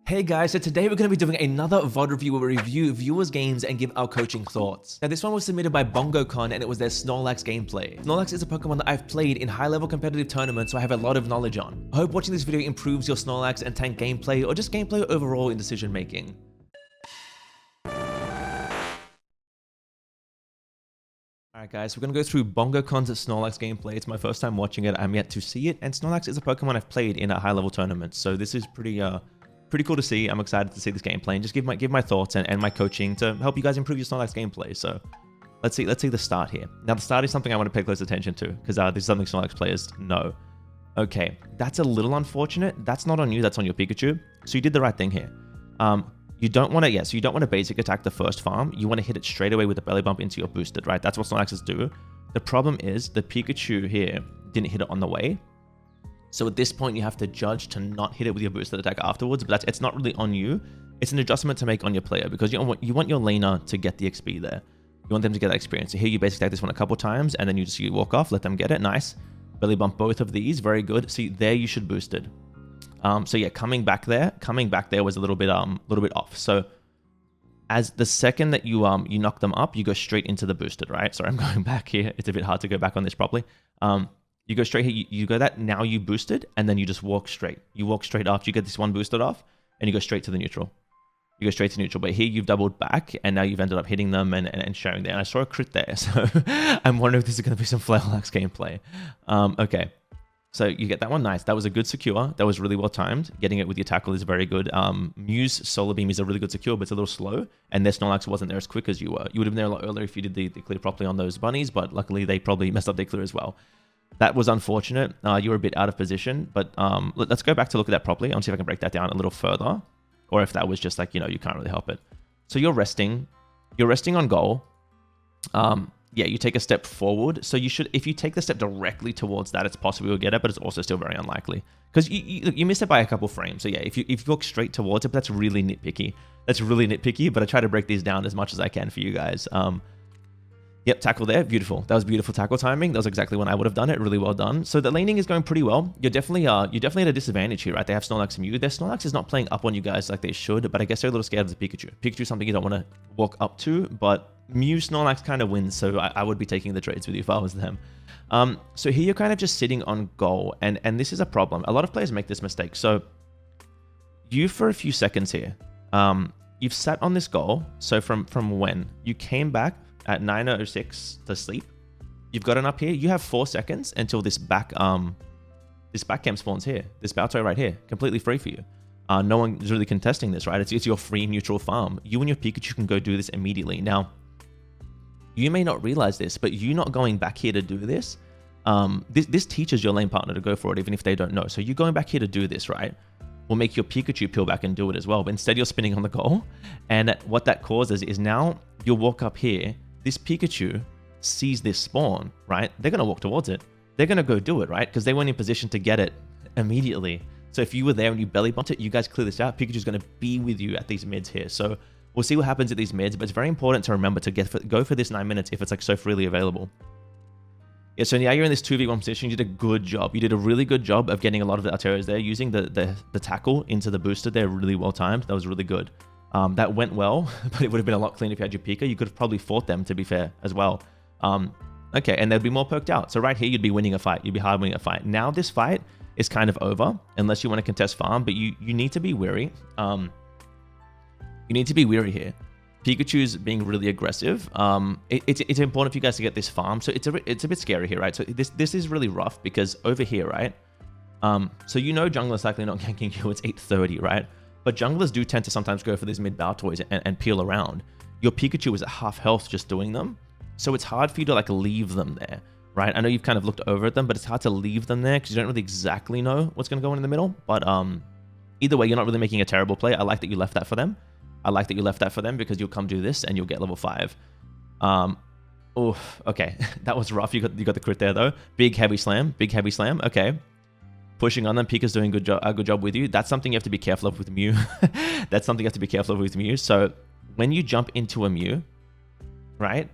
Hey guys, so today we're going to be doing another VOD review where we review viewers' games and give our coaching thoughts. Now this one was submitted by BongoCon and it was their SNORLAX gameplay. SNORLAX is a Pokemon that I've played in high-level competitive tournaments, so I have a lot of knowledge on. I hope watching this video improves your SNORLAX and tank gameplay or just gameplay overall in decision making. Alright guys, so we're going to go through BongoCon's SNORLAX gameplay. It's my first time watching it, I'm yet to see it, and SNORLAX is a Pokemon I've played in a high-level tournament, so this is pretty cool to see. I'm excited to see this gameplay and just give my thoughts and my coaching to help you guys improve your SNORLAX gameplay. So let's see the start here. Now the start is something I want to pay close attention to because this is something SNORLAX players know. Okay, that's a little unfortunate. That's not on you, that's on your Pikachu. So you did the right thing here. You don't want to, so you don't want to basic attack the first farm. You want to hit it straight away with a belly bump into your boosted, right? That's what SNORLAXes do. The problem is the Pikachu here didn't hit it on the way. So at this point, you have to judge to not hit it with your boosted attack afterwards, but it's not really on you. It's an adjustment to make on your player because you want your laner to get the XP there. You want them to get that experience. So here you basically attack this one a couple times and then you walk off, let them get it. Nice. Belly bump both of these. Very good. See, there you should boosted. So yeah, coming back there was a little bit off. So as the second that you knock them up, you go straight into the boosted, right? Sorry, I'm going back here. It's a bit hard to go back on this properly. You go straight here, you go that, now you boosted, and then you just walk straight. You walk straight after you get this one boosted off, and you go straight to the neutral. You go straight to neutral, but here you've doubled back, and now you've ended up hitting them and sharing there. And I saw a crit there, so I'm wondering if this is going to be some SNORLAX gameplay. Okay, so you get that one, nice. That was a good secure. That was really well timed. Getting it with your tackle is very good. Muse Solar Beam is a really good secure, but it's a little slow, and their SNORLAX wasn't there as quick as you were. You would have been there a lot earlier if you did the clear properly on those bunnies, but luckily they probably messed up their clear as well. That was unfortunate. You were a bit out of position, but let's go back to look at that properly. I'll see if I can break that down a little further, or if that was just like, you can't really help it. So you're resting on goal. Yeah, you take a step forward. So you should, if you take the step directly towards that, it's possible you'll get it, but it's also still very unlikely because you missed it by a couple frames. So yeah, if you walk straight towards it, but that's really nitpicky. That's really nitpicky, but I try to break these down as much as I can for you guys. Yep, tackle there, beautiful. That was beautiful tackle timing. That was exactly when I would have done it. Really well done. So the laning is going pretty well. You're definitely at a disadvantage here, right? They have SNORLAX and Mew. Their SNORLAX is not playing up on you guys like they should, but I guess they're a little scared of the Pikachu. Pikachu is something you don't want to walk up to, but Mew SNORLAX kind of wins, so I would be taking the trades with you if I was them. So here you're kind of just sitting on goal, and this is a problem. A lot of players make this mistake. So you, for a few seconds here, you've sat on this goal. So from when you came back at 9:06 to sleep, you've gotten up here. You have 4 seconds until this back cam spawns here. This Balto right here, completely free for you. No one is really contesting this, right? It's your free neutral farm. You and your Pikachu can go do this immediately. Now, you may not realize this, but you not going back here to do this, this teaches your lane partner to go for it, even if they don't know. So you going back here to do this, right, will make your Pikachu peel back and do it as well. But instead, you're spinning on the goal, and what that causes is now you'll walk up here. This Pikachu sees this spawn, right? They're going to walk towards it. They're going to go do it, right? Because they weren't in position to get it immediately. So if you were there and you belly bumped it, you guys clear this out. Pikachu's going to be with you at these mids here. So we'll see what happens at these mids, but it's very important to remember to go for this 9 minutes if it's like so freely available. Yeah, so now you're in this 2v1 position. You did a good job. You did a really good job of getting a lot of the arterials there, using the tackle into the booster there. Really well timed. That was really good. That went well, but it would have been a lot cleaner if you had your Pika. You could have probably fought them, to be fair, as well. Okay, and they'd be more perked out. So right here, you'd be winning a fight. You'd be hard winning a fight. Now this fight is kind of over, unless you want to contest farm, but you need to be wary. You need to be wary here. Pikachu's being really aggressive. It's important for you guys to get this farm. So it's a bit scary here, right? So this is really rough because over here, right? So jungler's likely not ganking you. It's 8:30, right? But junglers do tend to sometimes go for these mid Baltoys and peel around. Your Pikachu is at half health just doing them. So it's hard for you to like leave them there, right? I know you've kind of looked over at them, but it's hard to leave them there because you don't really exactly know what's going to go on in the middle. But either way, you're not really making a terrible play. I like that you left that for them. I like that you left that for them because you'll come do this and you'll get level 5. Oof, okay. That was rough. You got the crit there though. Big heavy slam. Okay. Pushing on them. Pika's doing a good job with you. That's something you have to be careful of with Mew. That's something you have to be careful of with Mew. So when you jump into a Mew, right,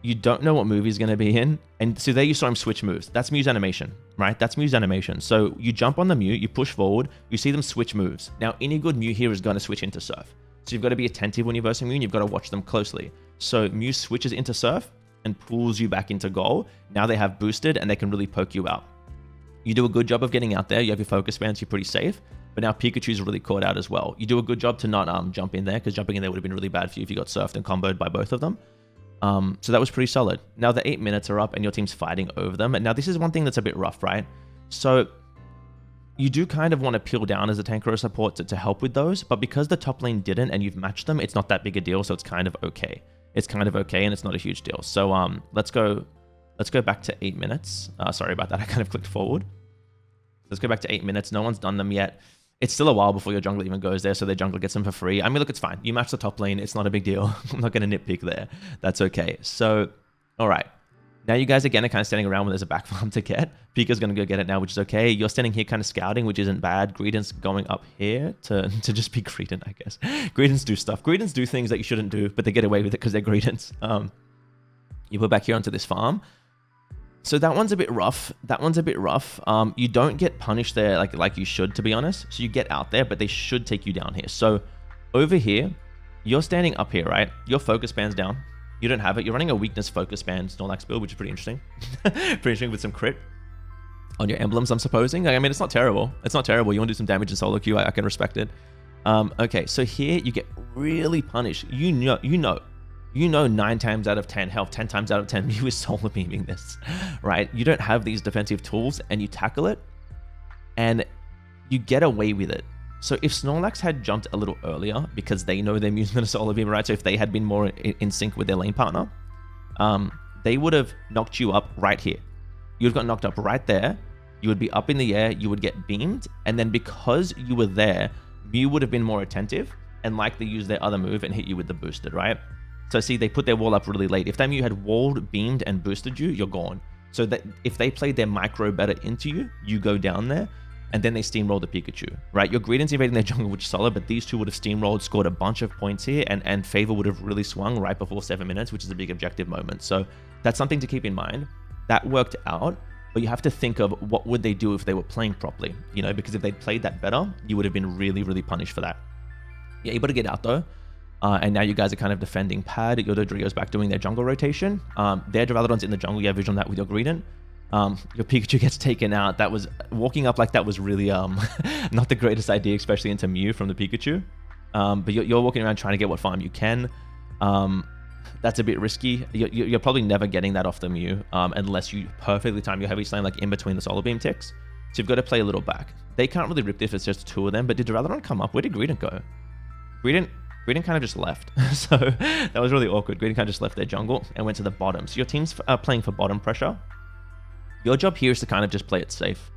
you don't know what movie he's going to be in. And so there you saw him switch moves. That's Mew's animation, right? That's Mew's animation. So you jump on the Mew, you push forward, you see them switch moves. Now, any good Mew here is going to switch into Surf. So you've got to be attentive when you're versing Mew, and you've got to watch them closely. So Mew switches into Surf and pulls you back into goal. Now they have boosted and they can really poke you out. You do a good job of getting out there. You have your focus bands, you're pretty safe. But now Pikachu's really caught out as well. You do a good job to not jump in there, because jumping in there would have been really bad for you if you got surfed and comboed by both of them. So that was pretty solid. Now the 8 minutes are up and your team's fighting over them. And now this is one thing that's a bit rough, right? So you do kind of want to peel down as a tank or a support to help with those. But because the top lane didn't and you've matched them, it's not that big a deal. So it's kind of okay. It's kind of okay and it's not a huge deal. So let's go back to 8 minutes. Sorry about that. I kind of clicked forward. Let's go back to 8 minutes. No one's done them yet. It's still a while before your jungler even goes there, so their jungler gets them for free. I mean, look, it's fine. You match the top lane. It's not a big deal. I'm not going to nitpick there. That's okay. So, all right. Now you guys, again, are kind of standing around when there's a back farm to get. Pika's going to go get it now, which is okay. You're standing here kind of scouting, which isn't bad. Greedent's going up here to just be Greedent, I guess. Greedents do stuff. Greedents do things that you shouldn't do, but they get away with it because they're Greedents. You put back here onto this farm. So that one's a bit rough. You don't get punished there like you should, to be honest. So you get out there, but they should take you down here. So over here, you're standing up here, right? Your focus band's down. You don't have it. You're running a weakness focus band SNORLAX build, which is pretty interesting. Pretty interesting with some crit on your emblems, I'm supposing. I mean, it's not terrible. It's not terrible. You want to do some damage in solo queue, I can respect it. Okay, so here you get really punished. You know 9 times out of 10, hell, 10 times out of 10, Mew is solar beaming this, right? You don't have these defensive tools and you tackle it and you get away with it. So if SNORLAX had jumped a little earlier because they know they're using a solar beam, right? So if they had been more in sync with their lane partner, they would have knocked you up right here. You would have got knocked up right there. You would be up in the air. You would get beamed. And then because you were there, Mew would have been more attentive and likely use their other move and hit you with the boosted, right? So see, they put their wall up really late. If that Mew had walled, beamed, and boosted you, you're gone. So that if they played their micro better into you, you go down there, and then they steamroll the Pikachu, right? Your Greedent's invading their jungle, which is solid, but these two would have steamrolled, scored a bunch of points here, and favor would have really swung right before 7 minutes, which is a big objective moment. So that's something to keep in mind. That worked out, but you have to think of what would they do if they were playing properly, you know, because if they'd played that better, you would have been really, really punished for that. You're able to get out though. And now you guys are kind of defending pad. Your Dodrio's back doing their jungle rotation. Their Duraludon's in the jungle. You have vision on that with your Greedent. Your Pikachu gets taken out. That was walking up like that was really not the greatest idea, especially into Mew from the Pikachu. But you're walking around trying to get what farm you can. That's a bit risky. You're probably never getting that off the Mew unless you perfectly time your heavy slam like in between the solar beam ticks. So you've got to play a little back. They can't really rip this if it's just 2 of them. But did Duraludon come up? Where did Greedent go? Greedent kind of just left. So that was really awkward. Greedent kind of just left their jungle and went to the bottom. So your team's playing for bottom pressure. Your job here is to kind of just play it safe.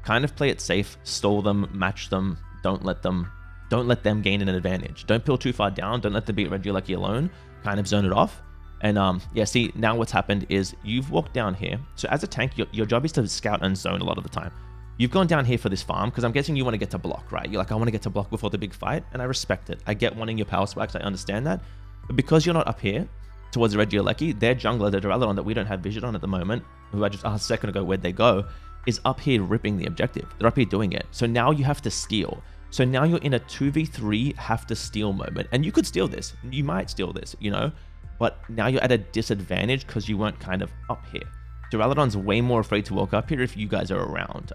Kind of play it safe, stall them, match them, don't let them gain an advantage. Don't peel too far down, don't let them beat Regieleki alone. Kind of zone it off. And yeah, see, now what's happened is you've walked down here. So as a tank, your job is to scout and zone a lot of the time. You've gone down here for this farm because I'm guessing you want to get to block, right? You're like, I want to get to block before the big fight, and I respect it. I get wanting your power spikes, I understand that. But because you're not up here towards the Regieleki, their jungler, the Duraludon that we don't have vision on at the moment, who I just asked a second ago where'd they go, is up here ripping the objective. They're up here doing it. So now you have to steal. So now you're in a 2v3 have to steal moment. And you could steal this. You might steal this, you know? But now you're at a disadvantage because you weren't kind of up here. Duraludon's way more afraid to walk up here if you guys are around.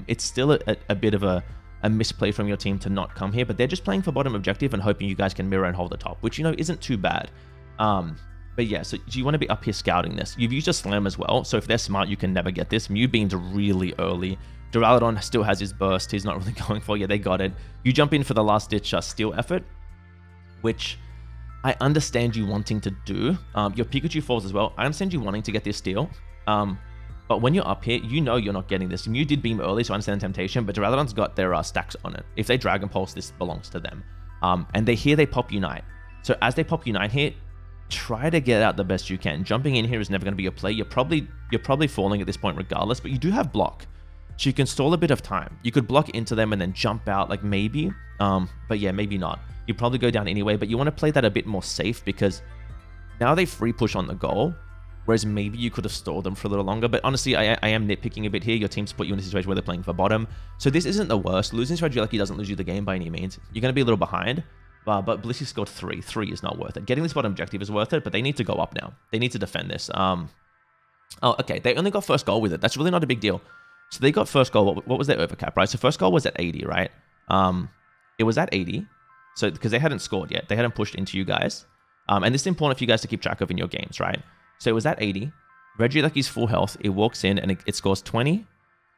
It's still a bit of a misplay from your team to not come here, but they're just playing for bottom objective and hoping you guys can mirror and hold the top, which, you know, isn't too bad. But yeah, so you want to be up here scouting this. You've used a slam as well, so if they're smart, you can never get this. Mew beams really early. Duraludon still has his burst. He's not really going for it. Yeah, they got it. You jump in for the last-ditch steal effort, which I understand you wanting to do. Your Pikachu falls as well. I understand you wanting to get this steal. But when you're up here, you know you're not getting this. Mew did beam early, so I understand the temptation, but Duraludon's got their stacks on it. If they Dragon Pulse, this belongs to them. And they pop Unite. So as they pop Unite here, try to get out the best you can. Jumping in here is never going to be your play. You're probably falling at this point regardless, but you do have block. So you can stall a bit of time. You could block into them and then jump out, like maybe. But yeah, maybe not. You probably go down anyway, but you want to play that a bit more safe because now they free push on the goal. Whereas maybe you could have stalled them for a little longer. But honestly, I am nitpicking a bit here. Your team's put you in a situation where they're playing for bottom. So this isn't the worst. Losing to Regieleki doesn't lose you the game by any means. You're going to be a little behind. But Blissey scored 3. 3 is not worth it. Getting this bottom objective is worth it, but they need to go up now. They need to defend this. Oh, okay. They only got first goal with it. That's really not a big deal. So they got first goal. What was their overcap, right? So first goal was at 80, right? It was at 80. So because they hadn't scored yet. They hadn't pushed into you guys. And this is important for you guys to keep track of in your games, right? So it was at 80. Regieleki's full health. It walks in and it scores 20.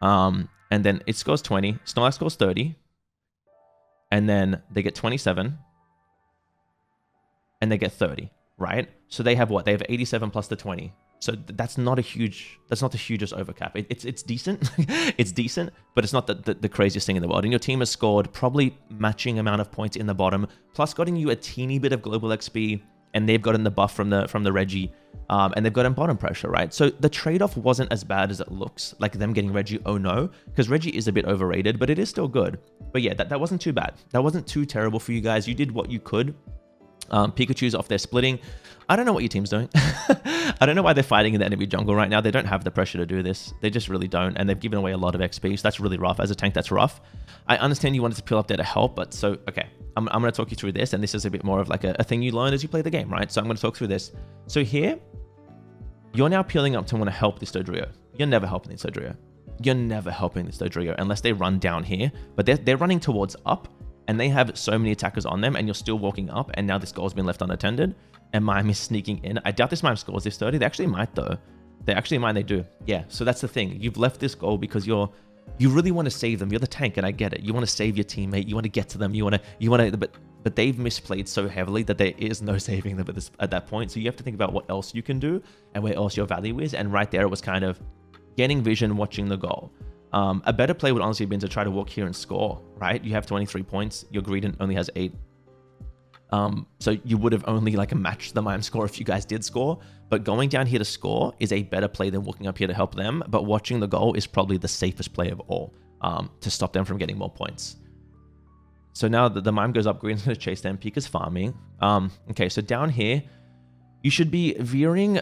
And then it scores 20. SNORLAX scores 30. And then they get 27. And they get 30, right? So they have what? They have 87 plus the 20. So that's not the hugest overcap. It's decent. It's decent, but it's not the craziest thing in the world. And your team has scored probably matching amount of points in the bottom, plus gotten you a teeny bit of global XP, and they've gotten the buff from the Reggie, and they've gotten bottom pressure, right? So the trade-off wasn't as bad as it looks, like them getting Reggie, oh no, because Reggie is a bit overrated, but it is still good. But yeah, that wasn't too bad. That wasn't too terrible for you guys. You did what you could. Pikachu's off there splitting. I don't know what your team's doing. I don't know why they're fighting in the enemy jungle right now. They don't have the pressure to do this. They just really don't. And they've given away a lot of XP. So that's really rough. As a tank, that's rough. I understand you wanted to peel up there to help. But so, okay. I'm going to talk you through this. And this is a bit more of like a thing you learn as you play the game, right? So I'm going to talk through this. So here, you're now peeling up to want to help this Dodrio. You're never helping this Dodrio. You're never helping this Dodrio unless they run down here. But they're running towards up. And they have so many attackers on them, and you're still walking up, and now this goal's been left unattended, and Mime is sneaking in. I doubt this Mime scores this 30. They actually might, though. They actually might, they do. Yeah, so that's the thing. You've left this goal because you really want to save them. You're the tank, and I get it. You want to save your teammate. You want to get to them. You want to, but they've misplayed so heavily that there is no saving them at that point. So you have to think about what else you can do, and where else your value is, and right there it was kind of getting vision, watching the goal. A better play would honestly have been to try to walk here and score, right? You have 23 points. Your Greedent only has 8. So you would have only like matched the Mime score if you guys did score. But going down here to score is a better play than walking up here to help them. But watching the goal is probably the safest play of all to stop them from getting more points. So now the Mime goes up, Greedent's going to chase them. Pika's farming. Okay, so down here, you should be veering...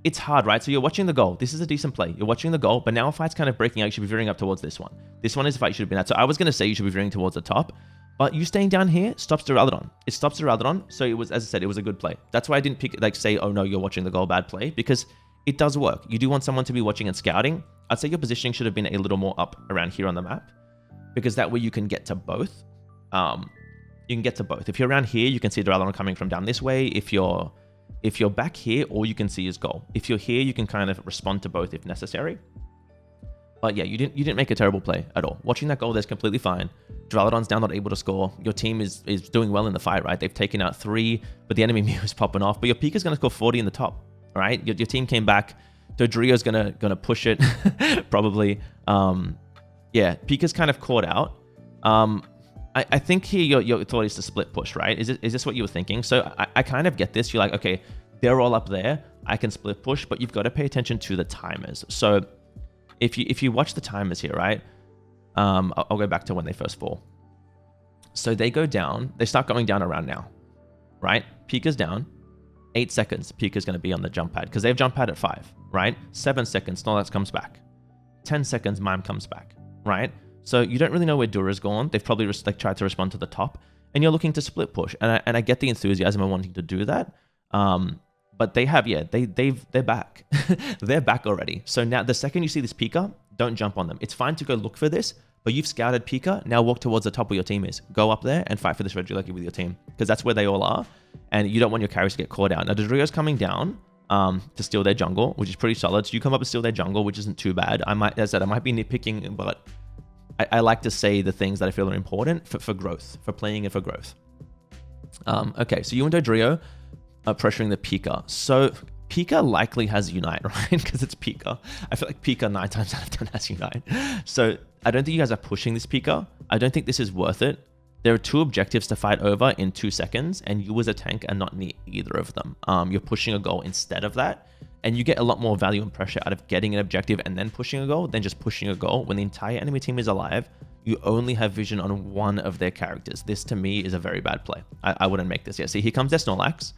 It's hard, right? So you're watching the goal. This is a decent play. You're watching the goal, but now a fight's kind of breaking out. You should be veering up towards this one. This one is a fight you should have been at. So I was going to say you should be veering towards the top, but you staying down here stops Duraludon. It stops Duraludon. So it was, as I said, it was a good play. That's why I didn't pick, like say, oh no, you're watching the goal, bad play, because it does work. You do want someone to be watching and scouting. I'd say your positioning should have been a little more up around here on the map, because that way you can get to both. You can get to both. If you're around here, you can see Duraludon coming from down this way. If you're back here, all you can see is goal. If you're here, you can kind of respond to both if necessary. But yeah, you didn't make a terrible play at all. Watching that goal, that's completely fine. Duraludon's down, not able to score. Your team is doing well in the fight, right? They've taken out 3, but the enemy Mew is popping off. But your Pika's going to score 40 in the top, all right? Your team came back. Dodrio's gonna push it, probably. Yeah, Pika's kind of caught out. I think here your thought is to split push, right? Is this what you were thinking? So I kind of get this. You're like, okay, they're all up there. I can split push, but you've got to pay attention to the timers. So if you watch the timers here, right? I'll go back to when they first fall. So they go down. They start going down around now, right? Pika's down. 8 seconds. Pika's going to be on the jump pad because they have jump pad at 5, right? 7 seconds. SNORLAX comes back. 10 seconds. Mime comes back, right? So you don't really know where Dura's gone. They've probably tried to respond to the top, and you're looking to split push. And I get the enthusiasm of wanting to do that. But they have, yeah, they're back. They're back already. So now the second you see this Pika, don't jump on them. It's fine to go look for this, but you've scouted Pika. Now walk towards the top where your team is. Go up there and fight for this Regieleki with your team, because that's where they all are. And you don't want your carries to get caught out. Now Dodrio's coming down to steal their jungle, which is pretty solid. So you come up and steal their jungle, which isn't too bad. As I said, I might be nitpicking, but I like to say the things that I feel are important for growth, for playing and for growth. Okay, so you and Dodrio are pressuring the Pika. So Pika likely has Unite, right? Because it's Pika. I feel like Pika 9 times out of 10 has Unite. So I don't think you guys are pushing this Pika. I don't think this is worth it. There are 2 objectives to fight over in 2 seconds, and you as a tank are not near either of them. You're pushing a goal instead of that, and you get a lot more value and pressure out of getting an objective and then pushing a goal than just pushing a goal. When the entire enemy team is alive, you only have vision on one of their characters. This, to me, is a very bad play. I wouldn't make this yet. See, here comes their SNORLAX.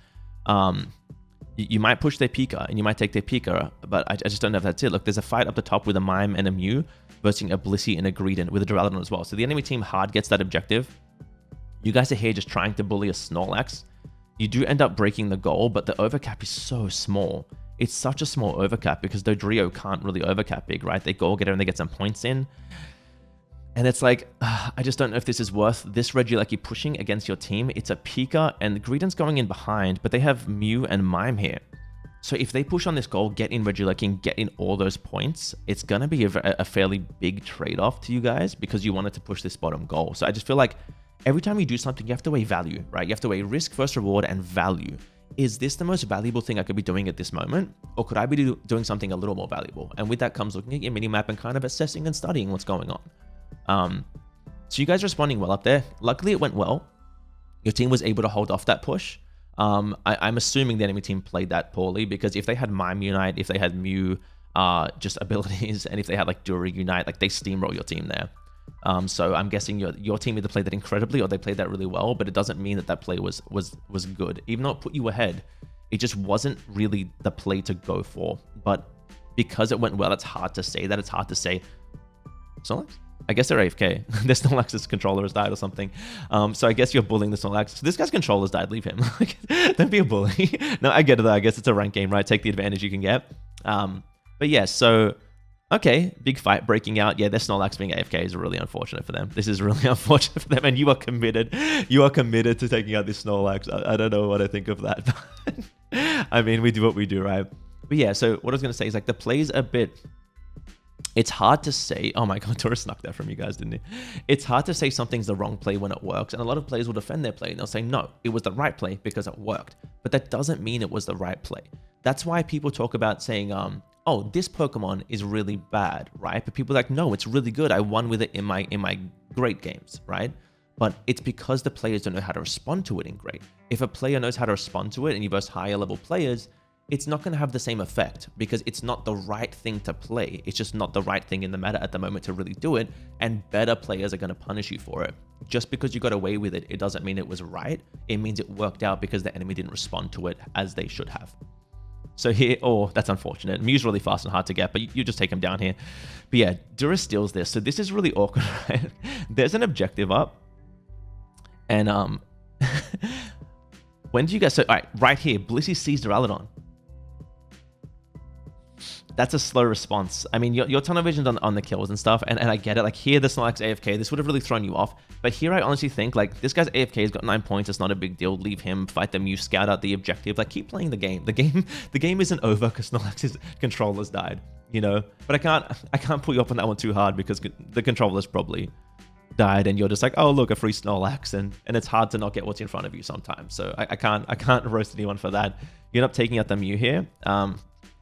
you might push their Pika and you might take their Pika, but I just don't know if that's it. Look, there's a fight up the top with a Mime and a Mew versus a Blissey and a Greedent with a Duraludon as well. So the enemy team hard gets that objective. You guys are here just trying to bully a Snorlax. You do end up breaking the goal, but the overcap is so small. It's such a small overcap because Dodrio can't really overcap big, right? They goal getter and they get some points in. And it's like, I just don't know if this is worth this Regieleki pushing against your team. It's a Pika and Greedent's going in behind, but they have Mew and Mime here. So if they push on this goal, get in Regieleki and get in all those points, it's going to be a fairly big trade-off to you guys because you wanted to push this bottom goal. So I just feel like every time you do something, you have to weigh value, right? You have to weigh risk versus reward and value. Is this the most valuable thing I could be doing at this moment? Or could I be doing something a little more valuable? And with that comes looking at your minimap and kind of assessing and studying what's going on. So you guys are responding well up there. Luckily, it went well. Your team was able to hold off that push. I'm assuming the enemy team played that poorly because if they had Mime Unite, if they had Mew just abilities, and if they had like Dura Unite, like they steamroll your team there. So I'm guessing your team either played that incredibly or they played that really well, but it doesn't mean that play was good. Even though it put you ahead, it just wasn't really the play to go for. But because it went well, it's hard to say that. It's hard to say. Snorlax? I guess they're AFK. Their Snorlax's controller has died or something. So I guess you're bullying the Snorlax. So this guy's controller's died. Leave him. Don't be a bully. No, I get it though. I guess it's a rank game, right? Take the advantage you can get. But yeah, so... Okay, big fight breaking out. Yeah, their Snorlax being AFK is really unfortunate for them. This is really unfortunate for them, and you are committed. You are committed to taking out this Snorlax. I don't know what I think of that. I mean, we do what we do, right? But yeah, so what I was going to say is like the play's a bit... It's hard to say... Oh my god, Taurus snuck that from you guys, didn't he? It's hard to say something's the wrong play when it works, and a lot of players will defend their play, and they'll say, no, it was the right play because it worked. But that doesn't mean it was the right play. That's why people talk about saying... oh, this Pokemon is really bad, right? But people are like, no, it's really good. I won with it in my great games, right? But it's because the players don't know how to respond to it in great. If a player knows how to respond to it and you verse higher level players, it's not going to have the same effect because it's not the right thing to play. It's just not the right thing in the meta at the moment to really do it. And better players are going to punish you for it. Just because you got away with it, it doesn't mean it was right. It means it worked out because the enemy didn't respond to it as they should have. So here, oh, that's unfortunate. Mew's really fast and hard to get, but you just take him down here. But yeah, Dura steals this. So this is really awkward, right? There's an objective up. And when do you guys... So, all right here, Blissey sees Duraludon. That's a slow response. I mean, your tunnel vision's on the kills and stuff, and I get it. Like here, the Snorlax AFK, this would have really thrown you off. But here, I honestly think like this guy's AFK has got 9 points. It's not a big deal. Leave him, fight the Mew, scout out the objective. Like keep playing the game. The game isn't over because Snorlax's controller's died. You know, but I can't put you up on that one too hard because the controller's probably died, and you're just like, oh look, a free Snorlax, and it's hard to not get what's in front of you sometimes. So I can't roast anyone for that. You end up taking out the Mew here.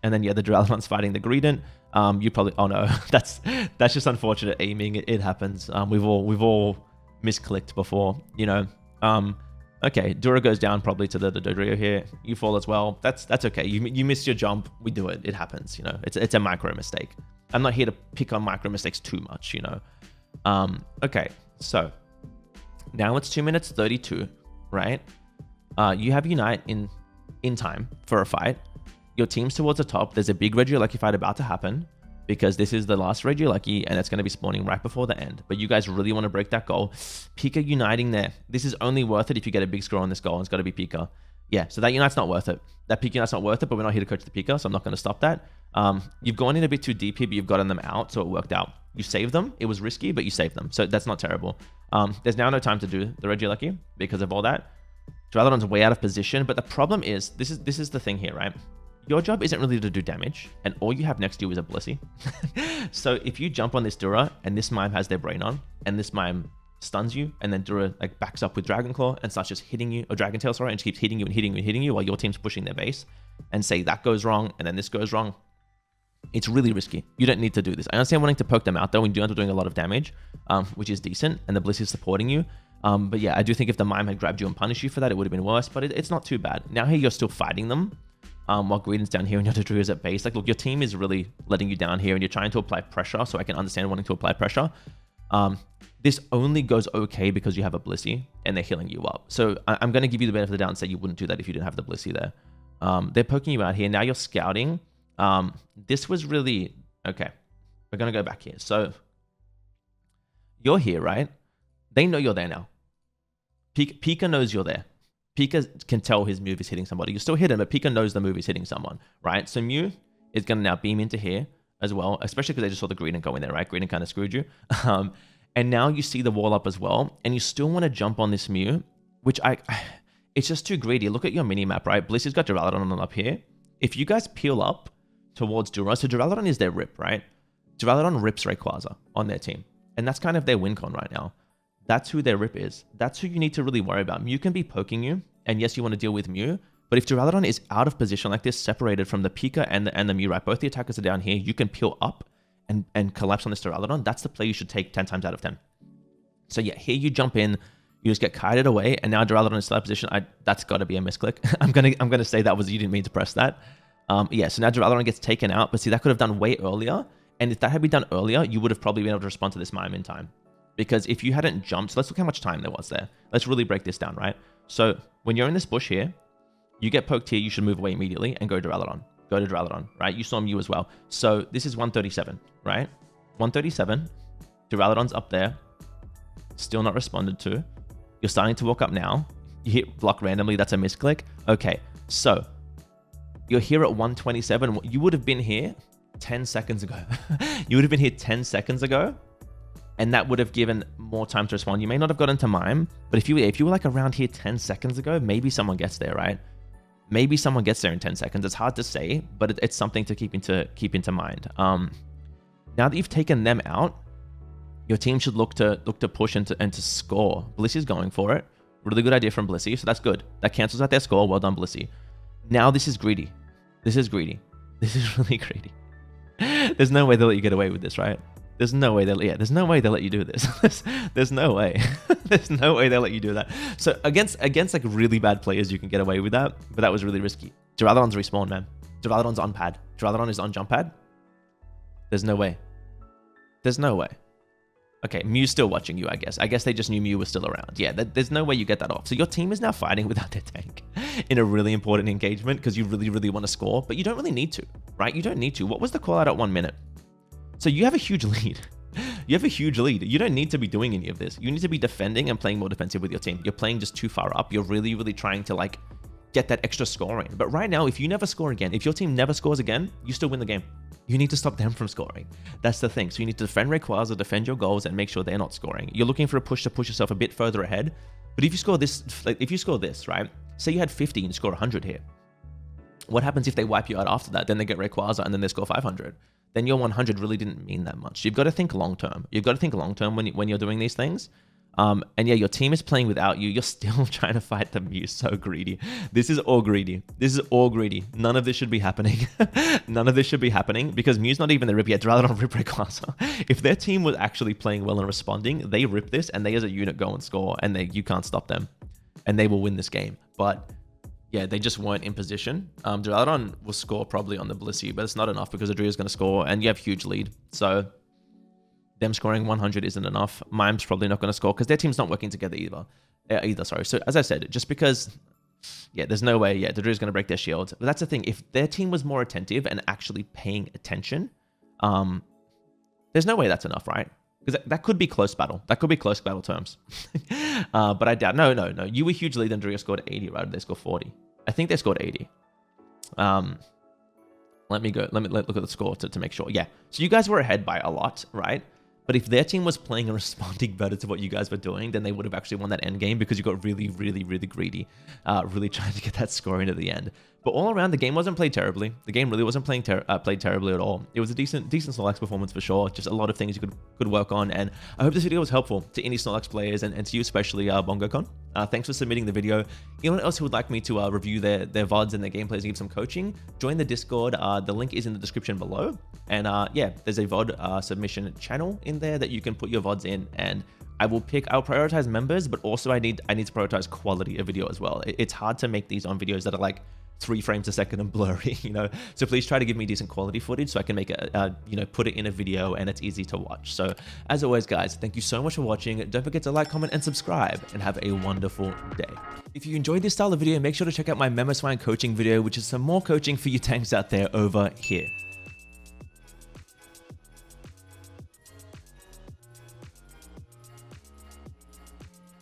And then, yeah, the Duraludon's fighting the Greedent. You probably... Oh, no. That's just unfortunate aiming. It happens. We've all misclicked before, you know. Okay, Dura goes down probably to the Dodrio here. You fall as well. That's okay. You missed your jump. We do it. It happens, you know. It's a micro mistake. I'm not here to pick on micro mistakes too much, you know. Okay, so now it's 2 minutes 32, right? You have Unite in time for a fight. Your team's towards the top. There's a big Regieleki fight about to happen because this is the last Regieleki and it's going to be spawning right before the end. But you guys really want to break that goal. Pika uniting there. This is only worth it if you get a big score on this goal, and it's got to be Pika. Yeah, so that Unite's not worth it. That Pika Unite's not worth it, but we're not here to coach the Pika, so I'm not going to stop that. You've gone in a bit too deep here, but you've gotten them out, so it worked out. You saved them. It was risky, but you saved them, so that's not terrible. There's now no time to do the Regieleki because of all that. Duraludon's way out of position, but the problem is, this is the thing here, right? Your job isn't really to do damage, and all you have next to you is a Blissey. So if you jump on this Dura, and this Mime has their brain on, and this Mime stuns you, and then Dura like backs up with Dragon Claw and starts just hitting you, or Dragon Tail, sorry, and just keeps hitting you and hitting you and hitting you while your team's pushing their base, and say that goes wrong, and then this goes wrong, it's really risky. You don't need to do this. I understand wanting to poke them out, though, and you end up doing a lot of damage, which is decent, and the Blissey is supporting you. But yeah, I do think if the Mime had grabbed you and punished you for that, it would have been worse, but it's not too bad. Now here you're still fighting them. While Greedent's down here and your Dodrio is at base. Like, look, your team is really letting you down here and you're trying to apply pressure, so I can understand wanting to apply pressure. This only goes okay because you have a Blissey and they're healing you up. So I'm going to give you the benefit of the doubt and say you wouldn't do that if you didn't have the Blissey there. They're poking you out here. Now you're scouting. This was really... Okay, we're going to go back here. So you're here, right? They know you're there now. Pika knows you're there. Pika can tell his move is hitting somebody. You're still hidden, but Pika knows the move is hitting someone, right? So Mew is going to now beam into here as well, especially because they just saw the Greedent go in there, right? Greedent kind of screwed you. And now you see the wall up as well, and you still want to jump on this Mew, which it's just too greedy. Look at your mini-map, right? Blissey's got Duraludon on up here. If you guys peel up towards Dura, so Duraludon is their rip, right? Duraludon rips Rayquaza on their team, and that's kind of their win con right now. That's who their rip is. That's who you need to really worry about. Mew can be poking you, and yes, you want to deal with Mew, but if Duraludon is out of position like this, separated from the Pika and the Mew, right? Both the attackers are down here. You can peel up and collapse on this Duraludon. That's the play you should take 10 times out of 10. So yeah, here you jump in, you just get kited away, and now Duraludon is still out of position. That's got to be a misclick. I'm gonna say that was, you didn't mean to press that. Yeah, so now Duraludon gets taken out, but see, that could have done way earlier. And if that had been done earlier, you would have probably been able to respond to this mime in time. Because if you hadn't jumped, so let's look how much time there was there. Let's really break this down, right? So when you're in this bush here, you get poked here, you should move away immediately and go Duraludon. Go to Duraludon, right? You saw Mew as well. So this is 137, right? 137. Duraludon's up there. Still not responded to. You're starting to walk up now. You hit block randomly. That's a misclick. Okay, so you're here at 127. You would have been here 10 seconds ago. You would have been here 10 seconds ago. And that would have given more time to respond. You may not have gotten to mime, but if you were like around here 10 seconds ago, maybe someone gets there, right? Maybe someone gets there in 10 seconds. It's hard to say, but it's something to keep into mind. Now that you've taken them out, your team should look to push and to score. Blissey's going for it. Really good idea from Blissey, so that's good. That cancels out their score. Well done, Blissey. Now this is greedy. This is greedy. This is really greedy. There's no way they'll let you get away with this, right? There's no way there's no way they'll let you do this. There's no way. There's no way they'll let you do that. So against like really bad players, you can get away with that, but that was really risky. Duraludon's respawn, man. Duraludon's on pad. Duraludon is on jump pad. There's no way. There's no way. Okay, Mew's still watching you, I guess. I guess they just knew Mew was still around. Yeah, there's no way you get that off. So your team is now fighting without their tank in a really important engagement because you really, really want to score, but you don't really need to, right? You don't need to. What was the call out at 1 minute? So you have a huge lead. You have a huge lead. You don't need to be doing any of this. You need to be defending and playing more defensive with your team. You're playing just too far up. You're really, really trying to like get that extra scoring. But right now, if you never score again, if your team never scores again, you still win the game. You need to stop them from scoring. That's the thing. So you need to defend Rayquaza, defend your goals, and make sure they're not scoring. You're looking for a push to push yourself a bit further ahead. But if you score this, like if you score this, right? Say you had 50 and you score 100 here. What happens if they wipe you out after that? Then they get Rayquaza and then they score 500. Then your 100 really didn't mean that much. You've got to think long term. You've got to think long term when you're doing these things. And yeah, your team is playing without you. You're still trying to fight them. You're so greedy. This is all greedy. This is all greedy. None of this should be happening. None of this should be happening because Mew's not even the rip yet. Duraludon rip Rayquaza. If their team was actually playing well and responding, they rip this and they as a unit go and score and you can't stop them. And they will win this game. But yeah, they just weren't in position. Duraludon will score probably on the Blissey, but it's not enough because Adria's going to score and you have huge lead. So them scoring 100 isn't enough. Mime's probably not going to score because their team's not working together either. Sorry. So as I said, just because, yeah, there's no way, yeah, Adria's going to break their shield. But that's the thing. If their team was more attentive and actually paying attention, there's no way that's enough, right? Because that could be close battle. That could be close battle terms. But I doubt. No. You were huge lead and Adria scored 80, right? They scored 40. I think they scored 80. Let me look at the score to make sure. Yeah. So you guys were ahead by a lot, right? But if their team was playing and responding better to what you guys were doing, then they would have actually won that end game because you got really, really, really greedy, really trying to get that score into the end. But all around, the game wasn't played terribly. The game really wasn't played terribly at all. It was a decent SNORLAX performance for sure. Just a lot of things you could work on. And I hope this video was helpful to any SNORLAX players and to you especially, BongoCon. Thanks for submitting the video. Anyone else who would like me to review their VODs and their gameplays and give some coaching, join the Discord. The link is in the description below. And yeah, there's a VOD submission channel in there that you can put your VODs in and I'll prioritize members, but also I need to prioritize quality of video as well. It's hard to make these on videos that are like 3 frames a second and blurry, you know. So please try to give me decent quality footage so I can make put it in a video and it's easy to watch. So as always, guys, thank you so much for watching. Don't forget to like, comment, and subscribe, and have a wonderful day. If you enjoyed this style of video, make sure to check out my Memoswine coaching video, which is some more coaching for you tanks out there over here.